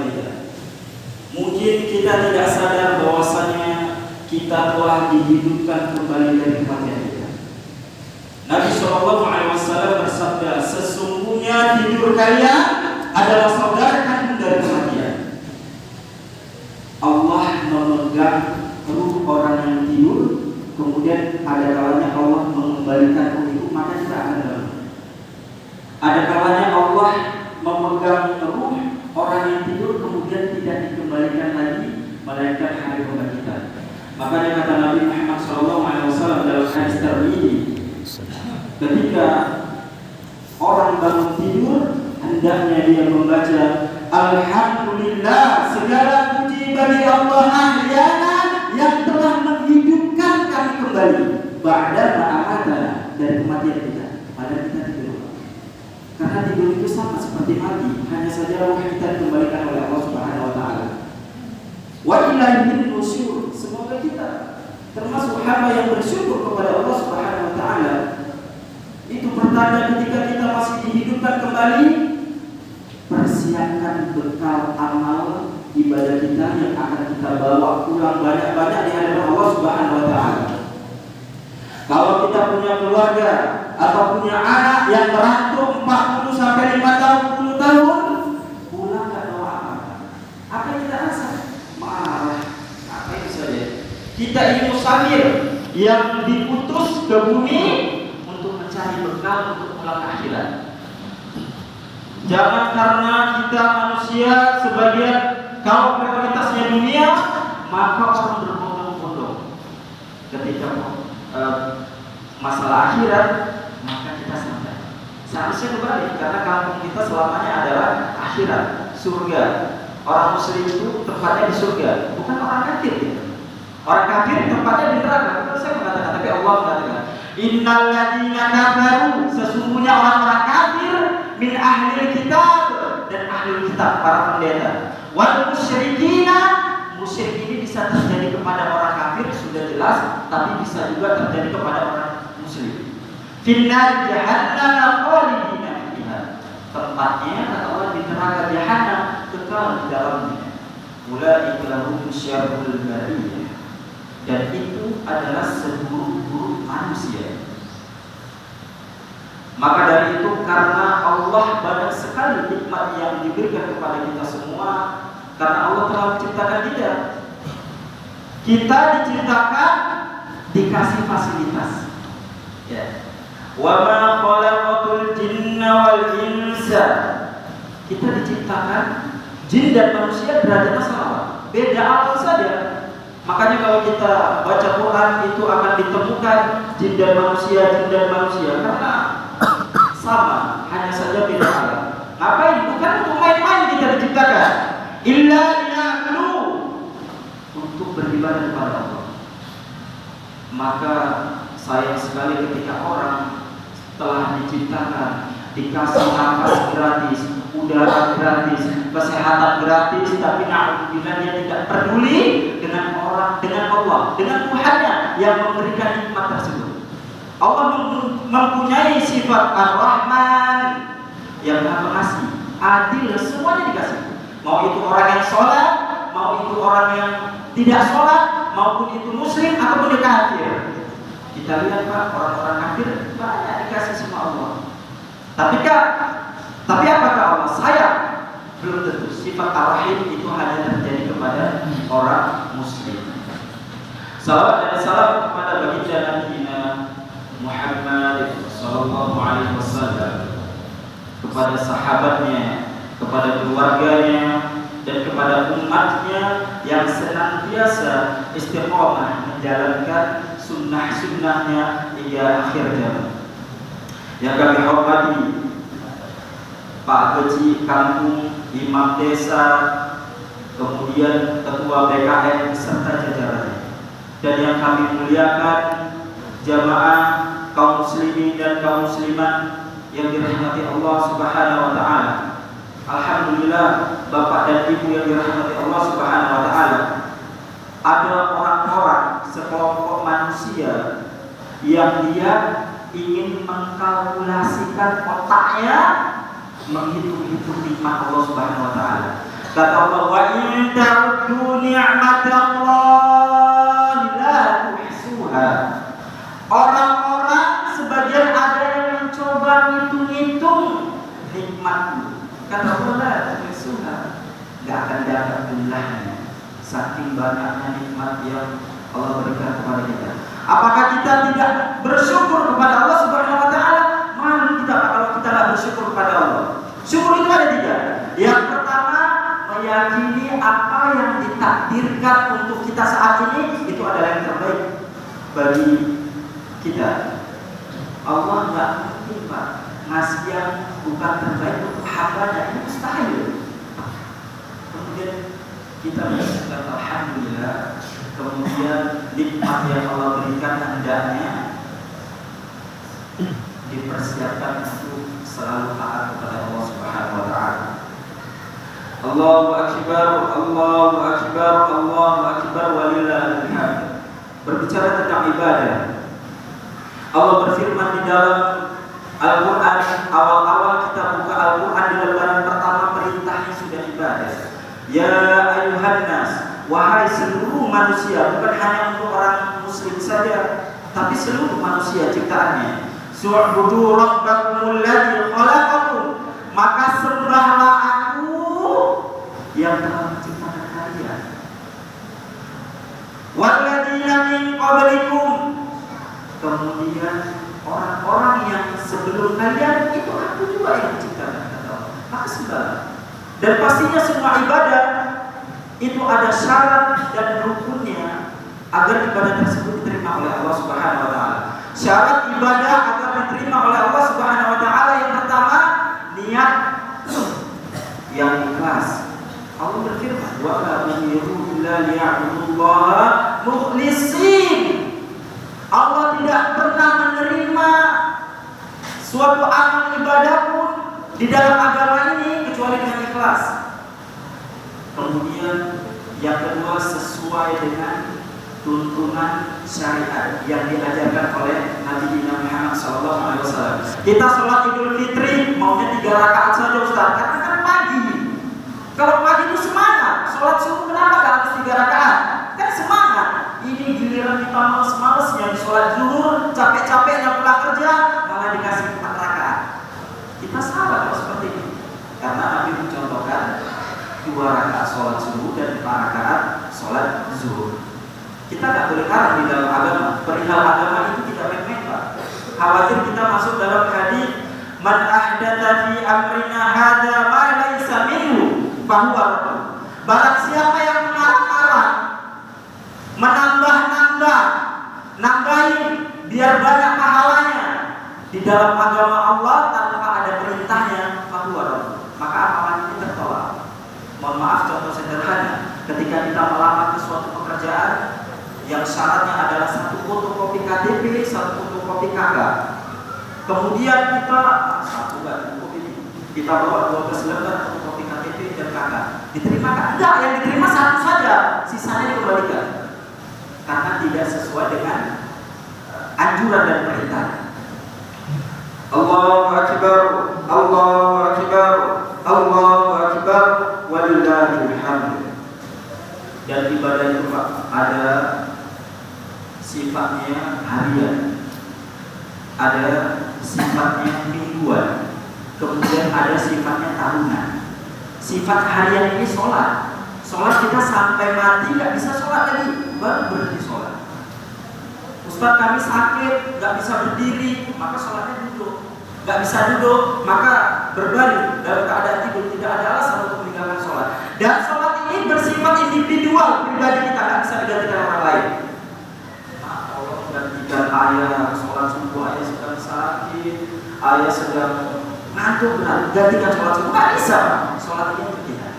kita. Mungkin kita tidak sadar bahwasanya kita telah dihidupkan kembali dari kematian kita. Nabi SAW bersabda, sesungguhnya tidur kalian adalah saudara kandung dari kematian. Allah memegang ruh orang yang tidur, kemudian ada kalanya Allah mengembalikan ruh itu, maka kita akan dalam. Ada kalanya Allah memegang ruh orang yang tidur, kemudian tidak dikembalikan lagi, melainkan hari kebangkitan. Makanya kata Nabi Muhammad SAW dalam hadis Tirmidzi, ketika orang bangun tidur, hendaknya dia membaca Alhamdulillah, segala puji bagi Allah ahyana yang telah menghidupkan kami kembali ba'da ma'amatana, dari kematian kita. Padahal kita tidur. Karena tidur itu sama seperti mati, hanya saja ruh kita dikembalikan oleh Allah Subhanahu wa taala. Wa ilaihin nusyur. Semoga kita termasuk hamba yang bersyukur kepada Allah Subhanahu wa taala. Itu pertanda ketika kita masih dihidupkan kembali, persiapkan bekal amal ibadah kita yang akan kita bawa pulang banyak-banyak di hadapan Allah Subhanahu wa taala. Kalau kita punya keluarga atau punya anak yang merantau 40 sampai 50 tahun, pulang enggak tahu apa-apa. Apa yang kita rasa? Marah. Apa itu saja? Kita ini musafir yang diputus ke bumi untuk mencari bekal untuk pulang ke akhirat. Jangan karena kita manusia sebagian kalau prioritasnya dunia, maka orang berbondong-bondong. Ketika masalah akhirat, maka kita santai. Seharusnya kembali, karena kampung kita selamanya adalah akhirat, surga. Orang muslim itu tempatnya di surga, bukan orang kafir. Orang kafir tempatnya di neraka. Itu saya mengatakan, tapi Allah mengatakan, innal ladzina kafaru, sesungguhnya orang-orang kafir min ahlil kitab, dan ahlul kitab, para pendeta, wal musyrikina, musyrik ini bisa terjadi kepada orang kafir sudah jelas, tapi bisa juga terjadi kepada orang muslim. Finnar jahannam khalidina fiha, tempatnya kata Allah di neraka jahanam, kekal di dalamnya. Ulaika lahum syarrul bariyah, dan itu adalah seburuk-buruk manusia. Maka dari itu, karena Allah banyak sekali nikmat yang diberikan kepada kita semua, karena Allah telah menciptakan kita. Kita diciptakan dikasih fasilitas. Ya. Wa ma khalaqatul jinna wal insa. Kita diciptakan jin dan manusia derajatnya sama, beda awal saja. Makanya kalau kita baca Quran itu akan ditemukan jin dan manusia, karena sama, hanya saja beda alam. Ngapain? Bukan untuk main-main kita diciptakan. Illa liya'budu, untuk beribadah kepada Allah. Maka sayang sekali ketika orang telah diciptakan, dikasih nafas gratis, udara gratis, kesehatan gratis, tapi na'udzubillah dia tidak peduli dengan orang, dengan Allah, dengan Tuhannya yang memberikan nikmat tersebut. Allah mempunyai sifat Ar-Rahman yang Maha Pengasih, adil, semuanya dikasih. Mau itu orang yang sholat, mau itu orang yang tidak sholat, maupun itu muslim ataupun kafir. Kita lihat Pak, orang-orang kafir banyak dikasih sama Allah. Tapi apakah Allah sayang? Belum tentu. Sifat Ar-Rahim itu hanya terjadi kepada orang muslim. Salawat dan salam kepada baginda Nabi Muhammad sallallahu alaihi wasallam, kepada sahabatnya, kepada keluarganya, dan kepada umatnya yang senantiasa istiqomah menjalankan sunnah-sunnahnya hingga akhir zaman. Yang kami hormati Pak Keji Kampung, Imam Desa, kemudian Ketua BKN serta jajarannya, dan yang kami muliakan jamaah kaum muslimin dan kaum muslimat yang dirahmati Allah Subhanahu wa taala. Alhamdulillah, Bapak dan Ibu yang dirahmati Allah Subhanahu wa taala, ada orang-orang sekelompok manusia yang dia ingin mengkalkulasikan otaknya, menghitung-hitung nikmat Allah Subhanahu wa taala. Kata Allah, wa in ta'uddu ni'matallahi la tuhsuha. Orang-orang sebagian ada yang mencoba ngitung-ngitung nikmatmu. Kata Allah, la tuhsuha. Gak akan dapat jumlahnya. Saking banyaknya nikmat yang Allah berikan kepada kita. Apakah kita tidak bersyukur kepada Allah Subhanahu wa taala? Malu kita kalau kita tidak bersyukur kepada Allah. Syukur itu ada tiga. Yang pertama, meyakini apa yang ditakdirkan untuk kita saat ini itu adalah yang terbaik bagi kita. Allah nggak mungkin Pak ngasih yang bukan terbaik untuk hambanya, ini mustahil. Kemudian kita mengucapkan alhamdulillah. Kemudian nikmat yang Allah berikan hendaknya dipersiapkan untuk selalu taat kepada Allah Subhanahu wa taala. Allahu akbar, Allahu akbar, Allahu akbar walillahil hamd. Berbicara tentang ibadah, Allah berfirman di dalam Al-Qur'an, awal-awal kita buka Al-Qur'an di lembaran pertama perintahnya sudah ibadah. Ya ayuhan nas, wahai seluruh manusia, bukan hanya untuk orang muslim saja, tapi seluruh manusia ciptaannya. Su'budu rabbakumul ladzi khalaqakum, maka sembahlah Aku yang telah menciptakan kalian. Walladzina min qablikum, kemudian orang-orang yang sebelum kalian itu Aku juga yang menciptakan, kata Allah. Maka sembahlah. Dan pastinya semua ibadah itu ada syarat dan rukunnya agar ibadah tersebut diterima oleh Allah Subhanahu wa taala. Syarat ibadah agar diterima oleh Allah Subhanahu wa taala yang pertama, niat yang ikhlas. Allah berfirman, wa la umiru illa liya'budullaha mukhlishin. Allah tidak pernah menerima suatu amal ibadah pun di dalam agama ini kecuali dengan ikhlas. Kemudian yang kedua, sesuai dengan tuntunan syariat yang diajarkan oleh Nabi Muhammad SAW. Kita sholat Idul Fitri maunya 3 rakaat saja Ustaz, karena kan pagi. Kalau pagi itu semangat, sholat subuh kenapa gak harus 3 rakaat? Kan semangat. Ini giliran kita males-malesnya di sholat zuhur, capek-capeknya pulang kerja, malah dikasih 4 rakaat. Kita salah kalau seperti ini, karena Nabi mencontohkan 2 rakaat sholat subuh dan 4 rakaat sholat zuhur. Kita nggak boleh kalah di dalam agama. Perihal agama itu tidak main-main Pak. Khawatir kita masuk dalam hadis man ahdatsa fi amrina hadza ma laisa minhu fahuwa radd. Barang siapa yang mengarang-arang, menambah-nambah, nambahin biar banyak pahalanya di dalam agama Allah tanpa ada perintahnya, fahuwa radd. Maka amalan ini tertolak. Mohon maaf, contoh sederhana, ketika kita melamar ke suatu pekerjaan yang syaratnya adalah 1 fotokopi KTP, 1 fotokopi KK. Kemudian kita kita bawa 12 lembar fotokopi KTP dan KK. Diterima kan? Enggak, yang diterima 1 saja, sisanya dikembalikan. Karena tidak sesuai dengan anjuran dan perintah. Allahu akbar, Allahu akbar, Allahu akbar, walillahil hamd. Dan ibadah itu Pak ada sifatnya harian, ada sifatnya mingguan, kemudian ada sifatnya tahunan. Sifat harian ini sholat. Sholat kita sampai mati nggak bisa sholat lagi, baru berhenti sholat. Ustaz kami sakit, nggak bisa berdiri, maka sholatnya duduk. Nggak bisa duduk, maka berbaring dalam keadaan tidur, tidak ada alasan untuk meninggalkan sholat. Dan sholat ini bersifat individual, pribadi kita, nggak bisa digantikan orang lain. Tolong gantikan ayah, sholat subuh ayah sedang sakit, ayah sedang ngantuk, gantikan sholat subuh, nggak bisa. Sholat ini untuk kita.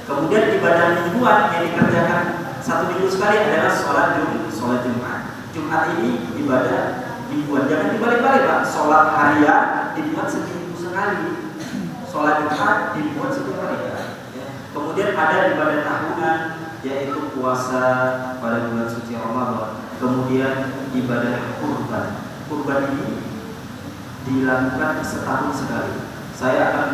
Kemudian ibadah mingguan yang dikerjakan 1 minggu sekali adalah sholat Jumat. Jumat ini ibadah mingguan, jangan dibalik-balik Pak. Sholat harian dibuat seminggu sekali, sholat Jumat dibuat setiap hari. Kemudian ada ibadah tahunan, yaitu puasa pada bulan suci Ramadan. Kemudian ibadah kurban. Kurban ini dilakukan setahun sekali. Saya akan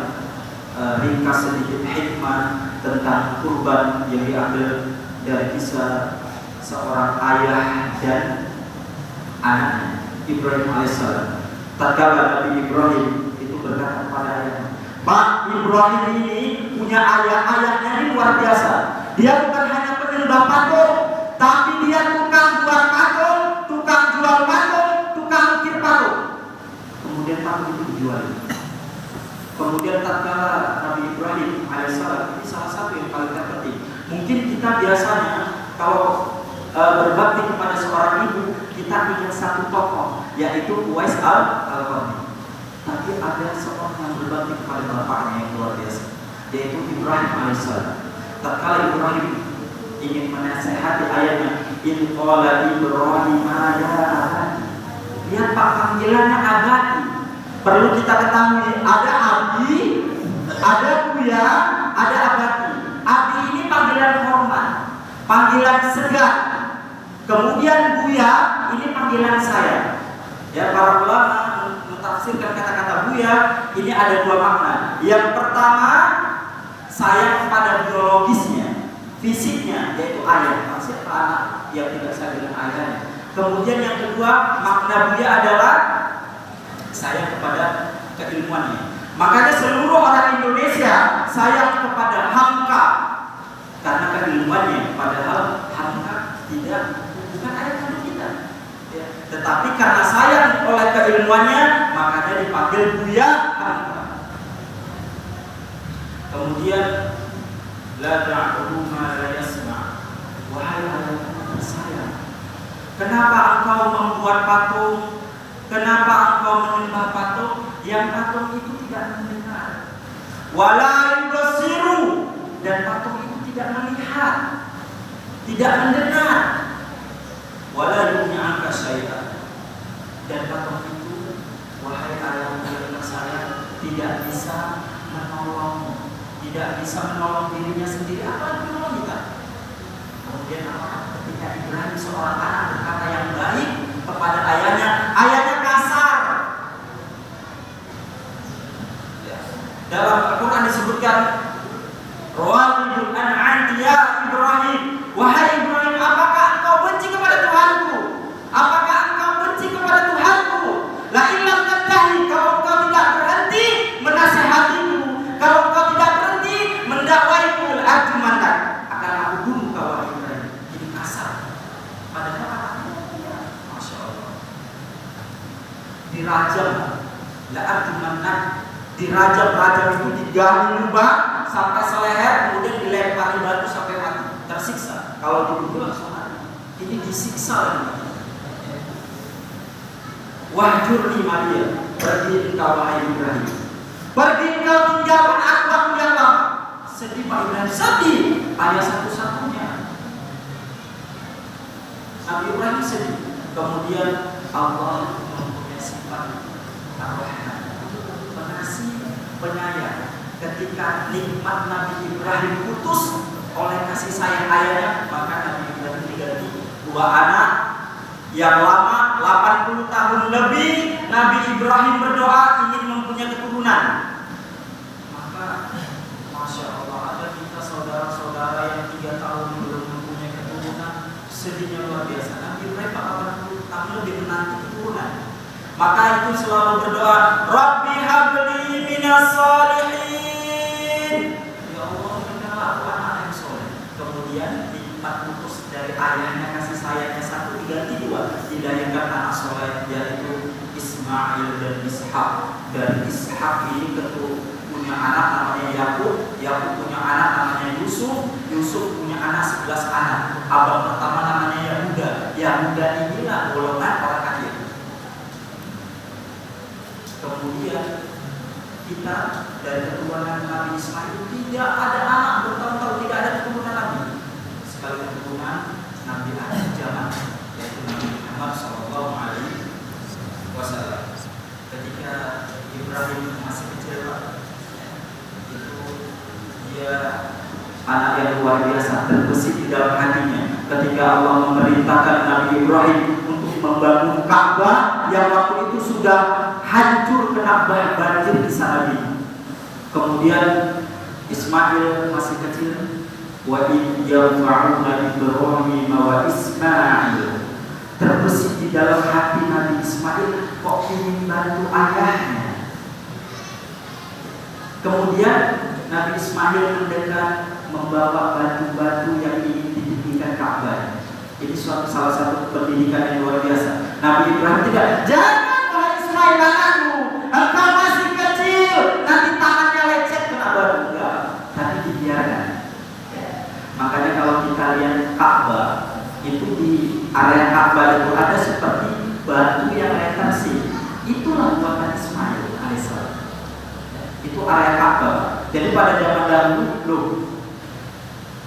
ringkas sedikit hikmah tentang kurban yang diambil dari kisah seorang ayah dan anaknya, Ibrahim alaihissalam. Tatkala Nabi Ibrahim itu berkata kepada ayahnya, "Pak, Ibrahim ini punya ayahnya ini luar biasa. Dia bukan hanya penyembah patung, tapi dia tukang buat patung, tukang jual patung, tukang ukir patung." Kemudian patung itu dijual. Kemudian tatkala Nabi Ibrahim alaihissalam, ini salah satu yang paling terpenting. Mungkin kita biasanya kalau berbakti kepada seorang ibu, kita ingat satu tokoh, yaitu Uwais al-Qarni. Tapi ada seorang yang berbakti kepada bapaknya yang luar biasa, yaitu Ibrahim alaihissalam. Tatkala Ibrahim ingin menasehati ayahnya, "In qala Ibrahim ya abadi." Lihat Pak, panggilannya abadi. Perlu kita ketahui, ada abi, ada buya, ada abadi. Abi ini panggilan hormat, panggilan segar. Kemudian buya ini panggilan saya. Ya, para ulama mentafsirkan kata-kata buya ini ada dua makna. Yang pertama, sayang kepada biologisnya, fisiknya, yaitu ayah. Siapa anak yang tidak sayang dengan ayahnya? Kemudian yang kedua, makna buya adalah sayang kepada keilmuannya. Makanya seluruh orang Indonesia sayang kepada Hamka karena keilmuannya. Padahal Hamka bukan ayah kandung kita, ya. Tetapi karena sayang oleh keilmuannya, makanya dipanggil Buya Hamka. Kemudian la ta'budu ma la yasma'. Wahai anak saya, kenapa engkau membuat patung? Kenapa engkau menyembah patung? Yang patung itu tidak mendengar. Wala yubsiru, dan patung itu tidak melihat, tidak mendengar. Wala yu'anka syai'an, dan patung itu, wahai ayah saya, tidak bisa menolong, tidak bisa menolong dirinya sendiri. Apa yang menolong kita? Kemudian ketika Ibrahim seorang anak berkata yang baik kepada ayahnya, ayahnya kasar. Dalam Al-Quran disebutkan, "Rawadul an antiya Ibrahim." Wahai Ibrahim, apakah engkau benci kepada Tuhanku? Apakah engkau benci kepada Tuhanku? La illam tattahi, kalau engkau tidak berhenti menasihatiku, kalau engkau tidak berhenti mendakwaiku, arjumantak, akan aku bunuh kau, wahai Ibrahim. Ini kasar. Padahal Masya Allah, dirajam, la arjumantak, dirajam itu digali lubang sampai seleher, kemudian dilempari batu sampai mati, tersiksa. Kalau dibunuh langsung mati. Ini disiksa lagi. Wahjurni maliya, pergi engkau wahai Ibrahim, pergi engkau tinggalkan aku yang lama. Sedih Pak Ibrahim, sedih. Ayah satu-satunya Nabi Ibrahim sedih. Kemudian Allah mempunyai sifat Ar-Rahman, penyayang. Ketika nikmat Nabi Ibrahim putus oleh kasih sayang ayahnya, maka Nabi Ibrahim diganti dua anak yang lama 80 tahun lebih. Nabi Ibrahim berdoa ingin mempunyai keturunan. Maka Masya Allah, ada kita saudara-saudara yang 3 tahun belum mempunyai keturunan, sedihnya luar biasa. Nabi Ibrahim 80 tahun lebih menanti keturunan. Maka itu selalu berdoa, Rabbi habli minas sholihin. Ya Allah, berikanlah aku anak yang soleh. Kemudian nikmat putus dari ayahnya, kasih sayangnya satu diganti dua, dilahirkan anak soleh, yaitu Ismail dan Ishak. Dan Ishak ini punya anak namanya Yakub, Yakub punya anak namanya Yusuf, Yusuf punya anak 11 anak. Abang pertama namanya Yahuda. Yahuda inilah golongan orang kafir. Kemudian kita dari keturunan Nabi Ismail tidak ada anak, bertahun-tahun tidak ada keturunan Nabi. Sekali keturunan Nabi akhir zaman, yaitu Nabi Muhammad SAW. Ketika Ibrahim masih kecil, itu dia anak yang luar biasa, terbesit di dalam hatinya. Ketika Allah memerintahkan Nabi Ibrahim untuk membangun Ka'bah yang waktu itu sudah hancur kena banjir di sana. Kemudian Ismail masih kecil. Wa in yarfa'una Ibrahim wa Ismail, terbesit di dalam hati Nabi Ismail kok ingin bantu ayahnya. Kemudian Nabi Ismail mendekat membawa batu-batu yang ingin ditinggikan Ka'bah. Ini salah satu pendidikan yang luar biasa. Nabi Ibrahim tidak, jangan wahai Ismail anakku, engkau masih kecil, nanti tangannya lecet kena batu. Enggak, tapi dibiarkan. Makanya kalau kita lihat Ka'bah, itu di area Ka'bah itu ada seperti batu yang retensi. Itulah buatan Ismail alaihissalam. Itu area Ka'bah. Jadi pada zaman dahulu, loh,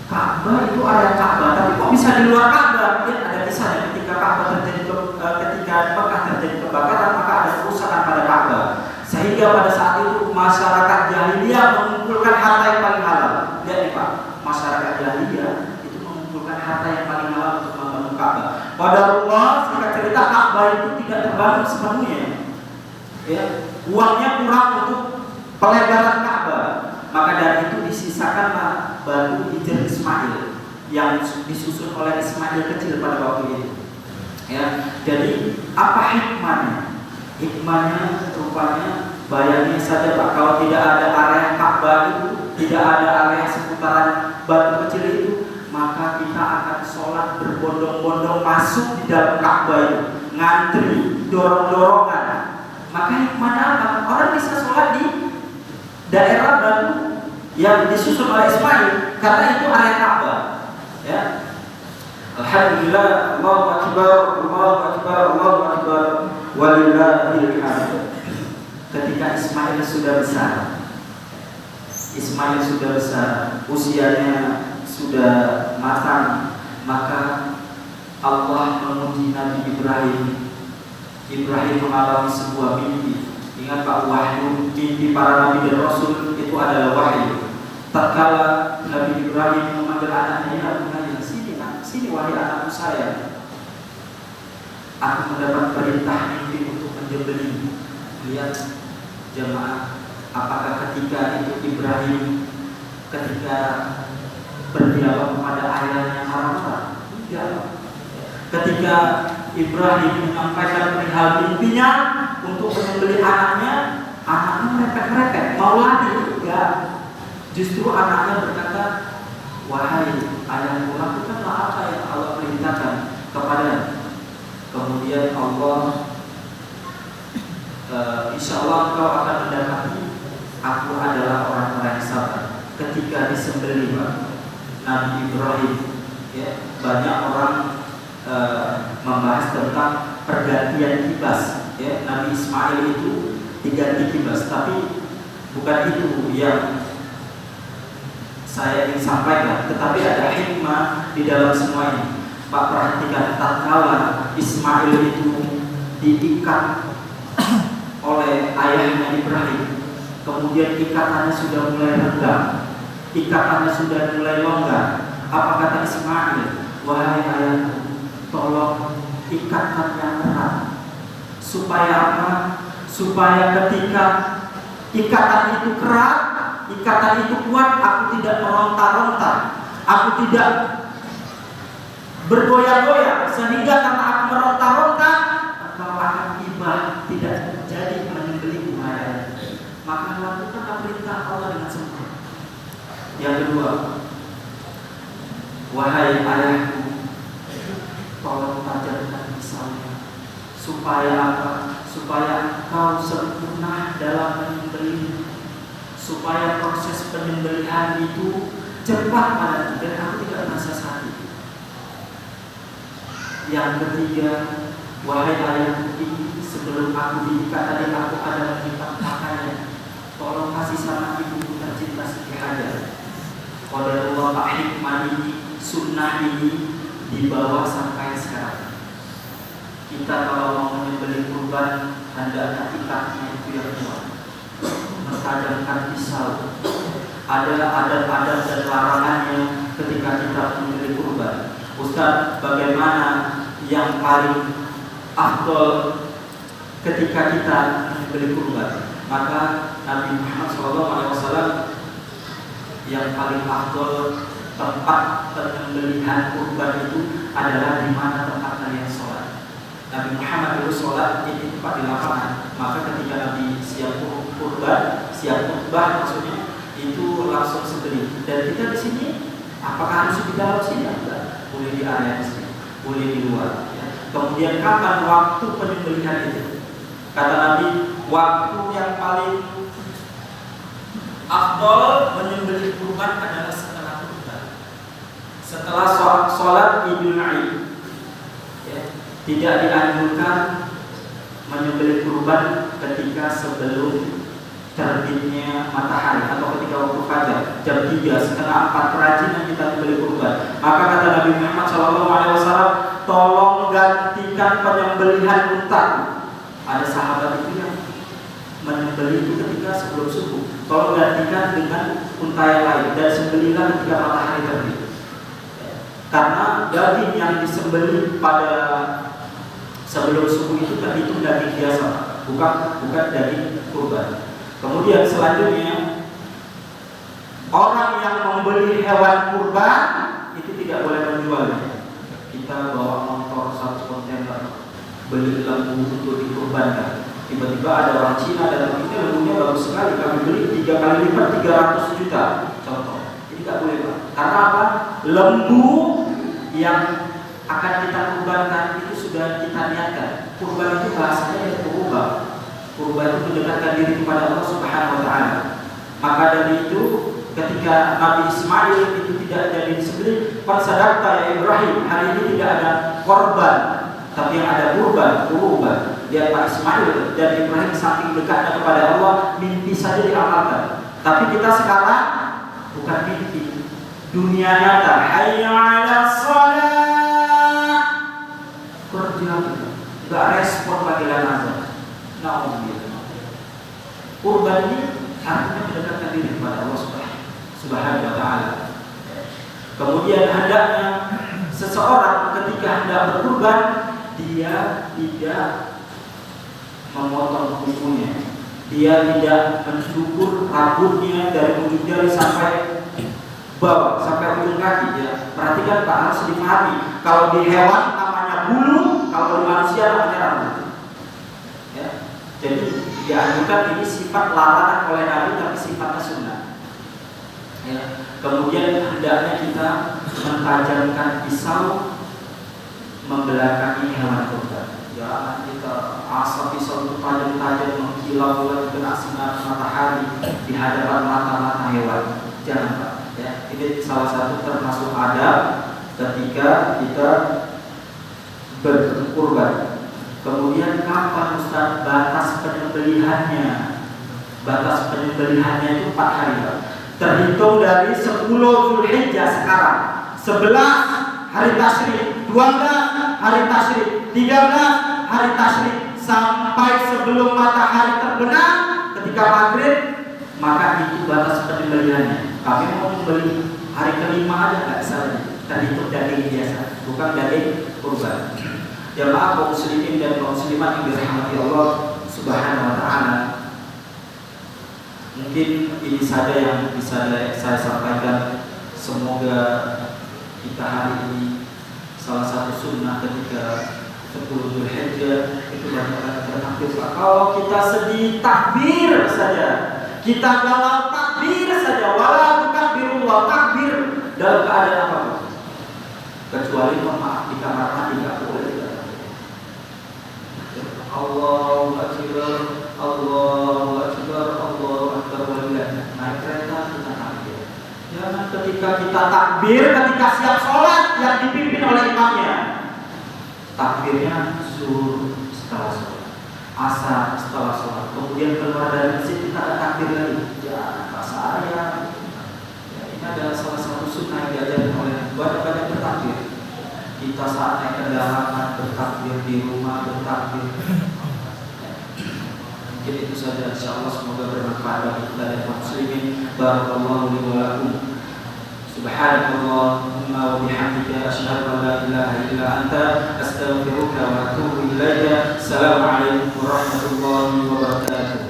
Ka'bah itu area Ka'bah, tapi kok bisa di luar Ka'bah? Mungkin ada kisahnya ketika Ka'bah terjadi ketika Mekah terjadi kebakaran, maka ada kerusakan pada Ka'bah. Sehingga pada saat itu masyarakat jahiliyah mengumpulkan harta yang paling halal. Lihat nih Pak, masyarakat jahiliyah itu mengumpulkan harta yang paling halal untuk membangun Ka'bah. Qadarullah, singkat cerita, Ka'bah itu tidak terbangun sepenuhnya. Ya, uangnya kurang untuk pelebaran Ka'bah. Maka dari itu disisakanlah batu hijr Ismail yang disusun oleh Ismail kecil pada waktu itu. Ya, jadi apa hikmahnya? Hikmahnya rupanya, bayangin saja Pak, kalau tidak ada area Ka'bah itu, tidak ada area seputaran batu kecil itu, maka kita akan sholat berbondong-bondong masuk di dalam Ka'bah itu, ngantri, dorong-dorongan. Maka hikmahnya apa? Orang bisa sholat di daerah batu yang disusun oleh Ismail karena itu area Ka'bah. Ya. Alhamdulillah, Allahu Akbar, Allahu Akbar, Allahu Akbar, walillahil hamd. Ketika Ismail sudah besar, usianya sudah matang, maka Allah menguji Nabi Ibrahim. Ibrahim mengalami sebuah mimpi. Ingat Pak, wahyu, mimpi para nabi dan rasul itu adalah wahyu. Tatkala Nabi Ibrahim memanggil anaknya, ya bunayya, sini wahai anakku saya. Aku mendapat perintah mimpi untuk menyembelih. Lihat jemaah, apakah ketika itu Ibrahim ketika berdialog kepada ayahnya marah? Tidak. Ketika Ibrahim menyampaikan perihal mimpinya untuk menyembelih anaknya merepet-merepet, mau lari enggak. Justru anaknya berkata, wahai ayahku, lakukanlah apa yang Allah perintahkan kepada. Kemudian Allah, insya Allah engkau akan mendapati aku adalah orang-orang yang sabar. Ketika disembelih Nabi Ibrahim, ya, banyak orang membahas tentang pergantian kibas. Ya, Nabi Ismail itu diganti kibas, tapi bukan itu yang saya ingin sampaikan, tetapi ada hikmah di dalam semua ini. Pak, perhatikan, tatkala Ismail itu diikat oleh ayahnya Ibrahim, kemudian ikatannya sudah mulai renggang, ikatannya sudah mulai longgar. Apa kata Ismail? Wahai ayahku, tolong ikatkan yang erat. Supaya apa? Supaya ketika ikatan itu kerat, ikatan itu kuat, aku tidak meronta-ronta, aku tidak bergoyang-goyang, sehingga karena aku meronta-ronta, engkau akan tiba tidak jadi menyembelih ayah. Maka lakukanlah perintah Allah dengan sempurna. Yang kedua, wahai ayahku, tolong tajamkan pisaunya. Supaya apa? Supaya engkau sempurna dalam menyembelih, supaya proses penyembelihan itu cepat padaku dan aku tidak merasa sakit. Yang ketiga, wahai ayahku, sebelum aku diikat tadi aku ada mengikat pakaian. Tolong kasih sama ibu tercinta Siti Hajar. Qadarullah, Pak, hikmah ini, sunnah ini dibawa sampai sekarang. Kita kalau mau menyembelih kurban, hendaknya ikatnya itu yang kuat, mentajamkan pisau. Ada adat-adat dan larangannya ketika kita menyembelih kurban. Ustaz, bagaimana yang paling afdol ketika kita menyembelih kurban? Maka Nabi Muhammad SAW yang paling afdol tempat penyembelihan kurban itu adalah di mana tempat kalian sholat. Nabi Muhammad itu sholat di tempat di lapangan. Maka ketika Nabi siap kurban, siap khutbah maksudnya, itu langsung sembelih. Dan kita di sini, apakah harus di dalam sini? Enggak. Boleh di area di sini, boleh di luar. Ya. Kemudian kapan waktu penyembelihan itu? Kata Nabi, waktu yang paling afdol menyembelih kurban adalah setelah kurban, setelah sholat Idul Aid. Ya. Tidak dianjurkan menyembelih kurban ketika sebelum terbitnya matahari atau ketika waktu fajar jam 3, setengah 4 kerajinan kita menyembelih kurban. Maka kata Nabi Muhammad SAW, tolong gantikan penyembelihan unta. Ada sahabat itu yang menyembelih itu ketika sebelum subuh. Tolong gantikan dengan unta yang lain dan sembelihlah ketika matahari terbit. Karena daging yang disembelih pada sebelum subuh itu terhitung daging biasa, bukan daging kurban. Kemudian selanjutnya, orang yang membeli hewan kurban itu tidak boleh menjualnya. Kita bawa motor 1 kontainer, beli lembu untuk dikurbankan. Tiba-tiba ada orang Cina dan ini lembunya bagus sekali, kami beli 3 kali lipat 300 juta. Contoh, ini tidak boleh, Pak. Karena apa? Lembu yang akan kita kurbankan itu sudah kita niatkan. Kurban itu bahasanya yang berubah. Kurban itu mendekatkan diri kepada Allah Subhanahu wa taala. Maka dari itu ketika Nabi Ismail itu tidak jadi disembelih, "Fasadaqta ya Ibrahim." Hari ini tidak ada korban, tapi yang ada kurban. Dia Pak Ismail dan Ibrahim saking dekatnya kepada Allah, mimpi saja diamalkan. Tapi kita sekarang bukan mimpi, dunia nyata. Hayya 'alas shalah. Kerja enggak respon panggilan azan. Kurban ini artinya mendekatkan diri kepada Allah Subhanahu wa taala. Kemudian hendaknya seseorang ketika hendak berkurban, dia tidak memotong kukunya, dia tidak mencukur rambutnya dari ujung jari sampai bawah, sampai ujung kaki. Ya, perhatikan Pak, harus dipahami. Kalau di hewan namanya bulu, kalau di manusia namanya rambut. Ya, jadi dianjurkan, ini sifat larangan oleh Nabi tapi sifatnya sunnah. Ya, kemudian hendaknya kita mentajamkan pisau membelakangi hewan kurban. Jangan kita asal pisau itu tajam-tajam mengkilau kena sinar matahari di hadapan mata-mata hewan. Jangan, Pak. Ya, ini salah satu termasuk adab ketika kita berkurban. Kemudian kapan Ustaz batas penyembelihannya? Batas penyembelihannya itu 4 hari, Pak. Terhitung dari 10 Zulhijjah sekarang, 11 hari tasyrik, 12 hari tasyrik, 13 hari tasyrik, sampai sebelum matahari terbenam ketika maghrib, maka itu batas penyembelihannya. Kami mau membeli hari kelima aja nggak salah, terhitung daging biasa, bukan daging kurban. Jamaah kaum muslimin dan kaum muslimat yang dirahmati Allah Subhanahu wa taala. Mungkin ini saja yang bisa saya sampaikan. Semoga kita hari ini salah satu sunnah ketika 10 Zulhijjah itu banyak bertakbir. Kalau kita sedih takbir saja, kita galau takbir saja, wala tukabirullah, takbir dalam keadaan apapun, kecuali mohon maaf di kamar mandi tidak boleh. Allahu Akbar, Allahu Akbar, Allahu Akbar walillah. Naik kereta kita takbir. Jangan ketika kita takbir, ketika siap sholat yang dipimpin oleh imamnya, takbirnya zuhur setelah sholat, asar setelah sholat, kemudian keluar dari masjid kita ada takbir lagi. Jangan pas saya. Ya, ini adalah salah satu sunnah yang diajarkan oleh banyak bertakbir. Kita saat naik kendaraan bertakbir, di rumah bertakbir. Mungkin itu saja, insyaallah semoga bermanfaat bagi kita dan kaum muslimin. Barakallahu li wa lakum. Subhanakallahumma wa bihamdika asyhadu an la ilaha illa anta astaghfiruka wa atubu ilaika. Assalamualaikum warahmatullahi wabarakatuh.